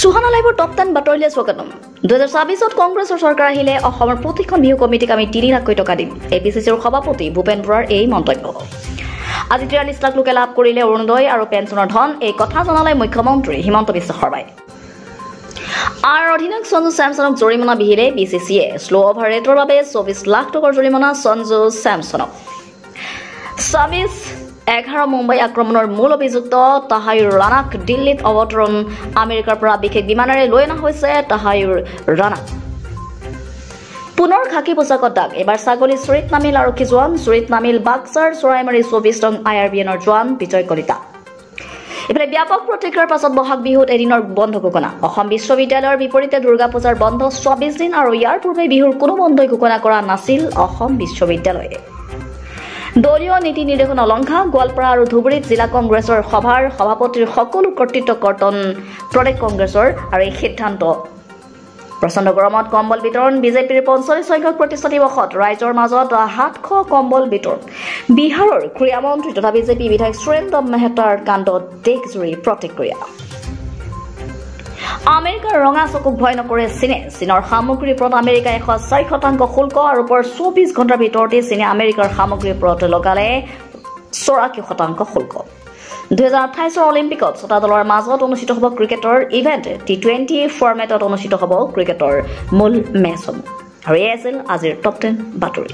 Suhana লাইভৰ top 10 বাতৰিলৈ স্বাগতম 2024ত কংগ্ৰেছৰ চৰকাৰ আহিলে অসমৰ প্ৰতিখন বিহু কমিটিক আমি 3 লাখ টকা দিম এপিচিচিৰ সভাপতি ভূপেন বৰাৰ এই মন্তব্য আজি 43 লাখ লোকে লাভ কৰিলে অৰুণোদয় আৰু পেঞ্চনৰ ধন এই কথা জনালে মুখ্যমন্ত্ৰী হিমন্ত বিশ্ব শৰ্মাই আৰ অধিনায়ক সঞ্জু স্যামসনক জৰিমনা বিহিলে বিসিসিএ স্লো ওভাৰ ৰেটৰ বাবে 24 লাখ টকাৰ জৰিমনা সঞ্জু স্যামসনক 11 মুম্বাই আক্ৰমণৰ মূল অভিযুক্ত তাহাইৰ ৰাণাক দিল্লীত অৱতৰণ আমেৰিকাৰ পৰা বিশেষ বিমানেৰে লৈ অনা হৈছে তাহাইৰ ৰাণাক পুনৰ খাকি পোছাকত দাগ এবাৰ ছাগলী চুৰিত নামিল আৰক্ষী জোৱান চুৰিত নামিল বাক্সাৰ চৰাইমাৰী 24 নং আইআৰবিএনৰ জোৱান বিজয় কলিতা এফালে ব্যাপক প্ৰতিক্ৰিয়াৰ পাছত বহাগ বিহুত এদিনৰ বন্ধ ঘোষণা অসম বিশ্ববিদ্যালয়ৰ বিপৰীতে দুৰ্গা পূজাৰ বন্ধ 24 দিন আৰু ইয়াৰ পূৰ্বে বিহুৰ কোনো বন্ধ ঘোষণা কৰা নাছিল অসম বিশ্ববিদ্যালয়ে দলীয় নীতি নিৰ্দেশন অলংঘা গোৱালপাৰা আৰু ধুবুৰীত জিলা কংগ্ৰেছৰ সভাৰ সভাপতিৰ সকলো কৰ্তৃত্ব কৰ্তন প্ৰদেশ কংগ্ৰেছৰ আৰু এই সিদ্ধান্ত প্ৰচণ্ড গৰমত কম্বল বিতৰণ বিজেপিৰ 45 সংখ্যক প্ৰতিষ্ঠা দিৱসত ৰাইজৰ মাজত 700 কম্বল বিতৰণ বিহাৰৰ ক্ৰীড়া মন্ত্ৰী তথা বিজেপি বিধায়ক সুৰেন্দ্ৰ মেহতাৰ কাণ্ডত দেশজুৰি প্ৰতিক্ৰিয়া আমেৰিকাৰ ৰঙা চকুক ভয় নকৰে চীনৰ সামগ্ৰীৰ ওপৰত আমেৰিকাই 104% শুল্ক আৰু 24 ঘণ্টাৰ ভিতৰতে চীনে আমেৰিকাৰ সামগ্ৰীৰ ওপৰত লগালে 84% শুল্ক 2028 অলিম্পিকত 6টা দলৰ মাজত অনুষ্ঠিত হ'ব ক্ৰিকেটৰ ইভেন্ট টি20 ফৰ্মেটত অনুষ্ঠিত হ'ব ক্ৰিকেটৰ মূল মেচ আৰু এই আছিল আজিৰ টপ 10 বাতৰি